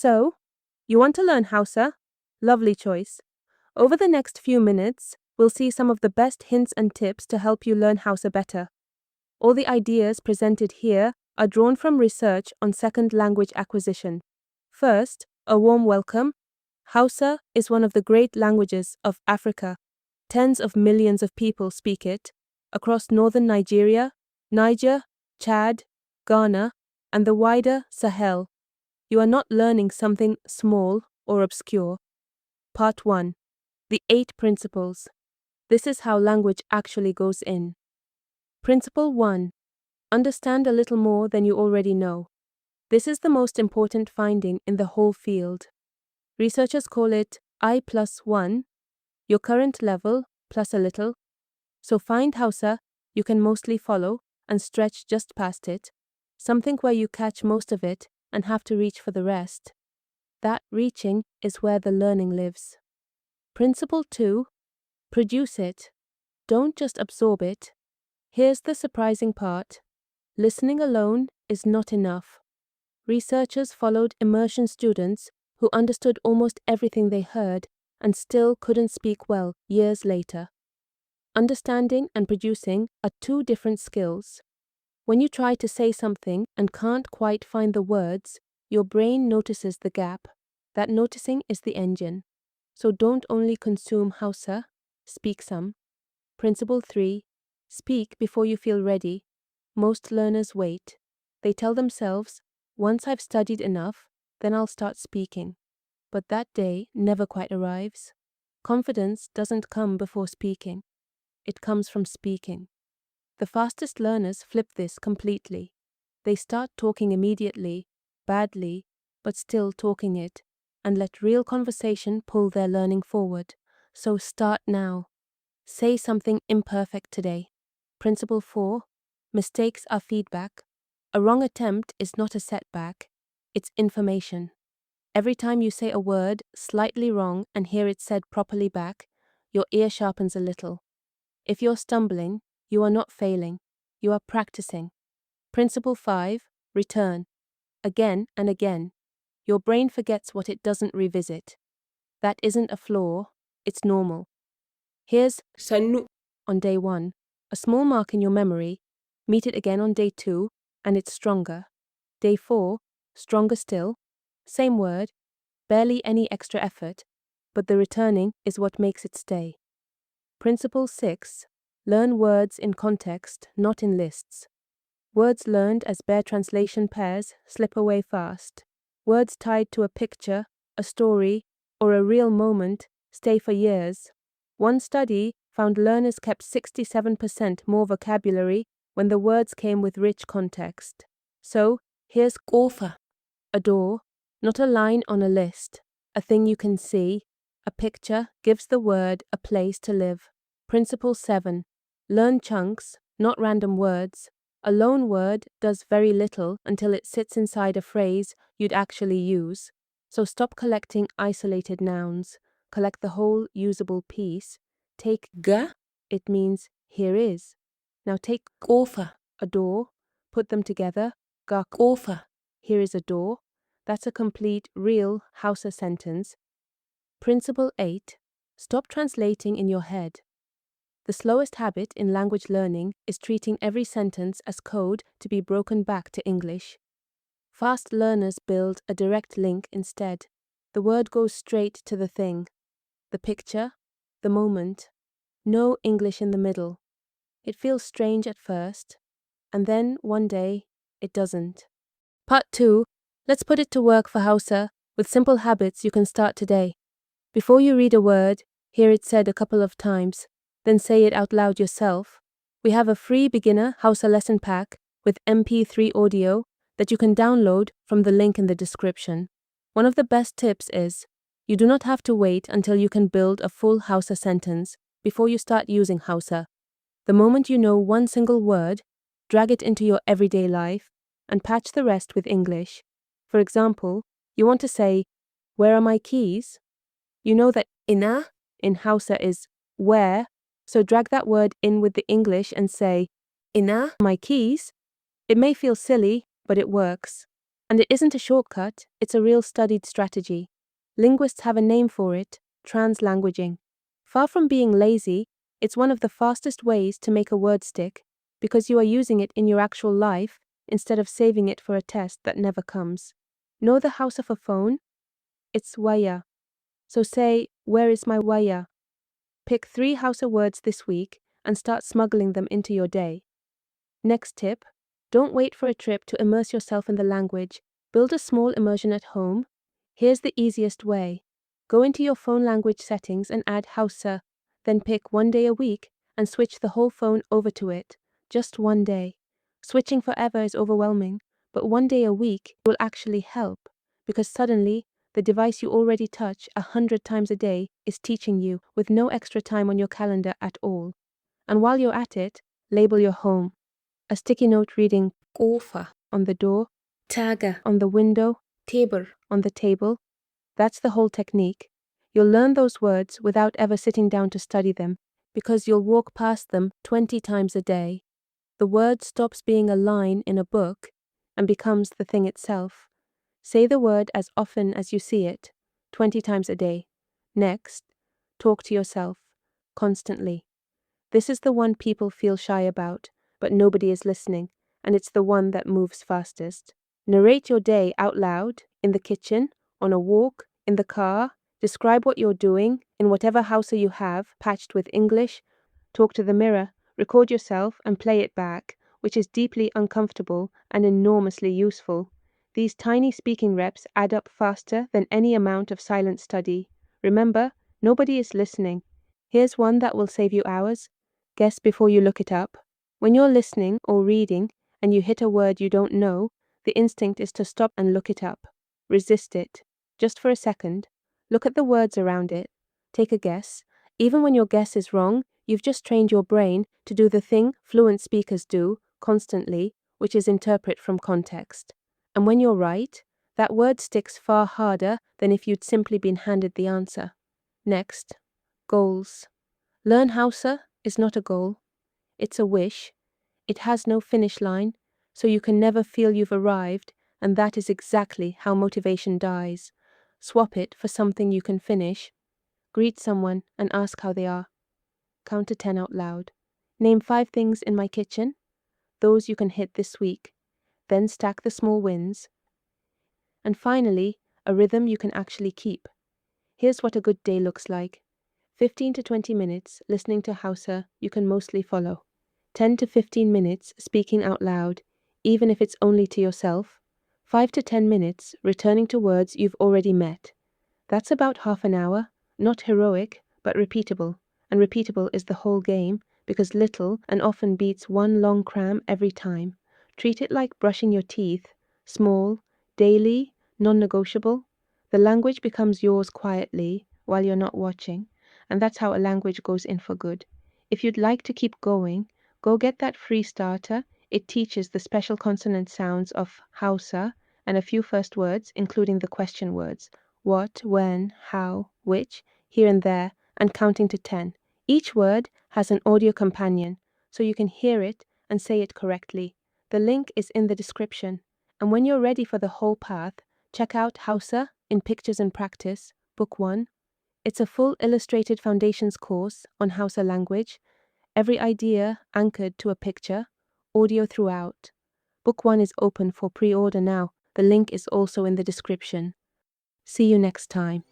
So, you want to learn Hausa? Lovely choice. Over the next few minutes, we'll see some of the best hints and tips to help you learn Hausa better. All the ideas presented here are drawn from research on second language acquisition. First, a warm welcome. Hausa is one of the great languages of Africa. Tens of millions of people speak it across northern Nigeria, Niger, Chad, Ghana, and the wider Sahel. You are not learning something small or obscure. Part 1. The 8 Principles. This is how language actually goes in. Principle 1. Understand a little more than you already know. This is the most important finding in the whole field. Researchers call it I+1, your current level plus a little. So find Hausa you can mostly follow and stretch just past it, something where you catch most of it and have to reach for the rest. That reaching is where the learning lives. Principle 2. Produce it. Don't just absorb it. Here's the surprising part. Listening alone is not enough. Researchers followed immersion students who understood almost everything they heard and still couldn't speak well years later. Understanding and producing are 2 different skills. When you try to say something and can't quite find the words, your brain notices the gap. That noticing is the engine. So don't only consume Hausa, speak some. Principle 3. Speak before you feel ready. Most learners wait. They tell themselves, once I've studied enough, then I'll start speaking. But that day never quite arrives. Confidence doesn't come before speaking. It comes from speaking. The fastest learners flip this completely. They start talking immediately, badly, but still talking it, and let real conversation pull their learning forward. So start now. Say something imperfect today. Principle 4. Mistakes are feedback. A wrong attempt is not a setback. It's information. Every time you say a word slightly wrong and hear it said properly back, your ear sharpens a little. If you're stumbling, you are not failing. You are practicing. Principle 5. Return. Again and again. Your brain forgets what it doesn't revisit. That isn't a flaw. It's normal. Here's sannu on day 1, a small mark in your memory. Meet it again on day 2, and it's stronger. Day 4, stronger still. Same word, barely any extra effort, but the returning is what makes it stay. Principle 6. Learn words in context, not in lists. Words learned as bare translation pairs slip away fast. Words tied to a picture, a story, or a real moment stay for years. One study found learners kept 67% more vocabulary when the words came with rich context. So, here's kofa, a door, not a line on a list, a thing you can see. A picture gives the word a place to live. Principle 7. Learn chunks, not random words. A lone word does very little until it sits inside a phrase you'd actually use. So stop collecting isolated nouns. Collect the whole usable piece. Take ga, it means here is. Now take kofa, a door, put them together. Ga kofa, here is a door. That's a complete, real Hausa sentence. Principle 8. Stop translating in your head. The slowest habit in language learning is treating every sentence as code to be broken back to English. Fast learners build a direct link instead. The word goes straight to the thing, the picture, the moment. No English in the middle. It feels strange at first, and then one day it doesn't. Part 2. Let's put it to work for Hausa with simple habits you can start today. Before you read a word, hear it said a couple of times, then say it out loud yourself. We have a free beginner Hausa lesson pack with MP3 audio that you can download from the link in the description. One of the best tips is, you do not have to wait until you can build a full Hausa sentence before you start using Hausa. The moment you know one single word, drag it into your everyday life and patch the rest with English. For example, you want to say, where are my keys? You know that ina in Hausa is where, so drag that word in with the English and say, ina my keys. It may feel silly, but it works. And it isn't a shortcut, it's a real studied strategy. Linguists have a name for it: translanguaging. Far from being lazy, it's one of the fastest ways to make a word stick, because you are using it in your actual life instead of saving it for a test that never comes. Know the Hausa for phone? It's waya. So say, "Where is my waya?" Pick 3 Hausa words this week and start smuggling them into your day. Next tip: don't wait for a trip to immerse yourself in the language. Build a small immersion at home. Here's the easiest way. Go into your phone language settings and add Hausa, then pick 1 day a week and switch the whole phone over to it. Just 1 day. Switching forever is overwhelming, but 1 day a week will actually help, because suddenly the device you already touch 100 times a day is teaching you with no extra time on your calendar at all. And while you're at it, label your home. A sticky note reading "Kofa" on the door, "Taga" on the window, "Tabor" on the table. That's the whole technique. You'll learn those words without ever sitting down to study them, because you'll walk past them 20 times a day. The word stops being a line in a book and becomes the thing itself. Say the word as often as you see it, 20 times a day. Next, talk to yourself, constantly. This is the one people feel shy about, but nobody is listening, and it's the one that moves fastest. Narrate your day out loud, in the kitchen, on a walk, in the car. Describe what you're doing, in whatever Hausa you have, patched with English. Talk to the mirror, record yourself, and play it back, which is deeply uncomfortable and enormously useful. These tiny speaking reps add up faster than any amount of silent study. Remember, nobody is listening. Here's one that will save you hours. Guess before you look it up. When you're listening or reading and you hit a word you don't know, the instinct is to stop and look it up. Resist it. Just for a second. Look at the words around it. Take a guess. Even when your guess is wrong, you've just trained your brain to do the thing fluent speakers do constantly, which is interpret from context. And when you're right, that word sticks far harder than if you'd simply been handed the answer. Next, goals. Learn Hausa is not a goal. It's a wish. It has no finish line, so you can never feel you've arrived, and that is exactly how motivation dies. Swap it for something you can finish. Greet someone and ask how they are. Count to 10 out loud. Name 5 things in my kitchen. Those you can hit this week. Then stack the small wins. And finally, a rhythm you can actually keep. Here's what a good day looks like. 15 to 20 minutes listening to Hausa you can mostly follow. 10 to 15 minutes speaking out loud, even if it's only to yourself. 5 to 10 minutes returning to words you've already met. That's about half an hour, not heroic, but repeatable. And repeatable is the whole game, because little and often beats one long cram every time. Treat it like brushing your teeth, small, daily, non-negotiable. The language becomes yours quietly while you're not watching, and that's how a language goes in for good. If you'd like to keep going, go get that free starter. It teaches the special consonant sounds of Hausa and a few first words, including the question words: what, when, how, which, here and there, and counting to 10. Each word has an audio companion, so you can hear it and say it correctly. The link is in the description. And when you're ready for the whole path, check out Hausa in Pictures and Practice, Book 1. It's a full illustrated foundations course on Hausa language, every idea anchored to a picture, audio throughout. Book 1 is open for pre-order now. The link is also in the description. See you next time.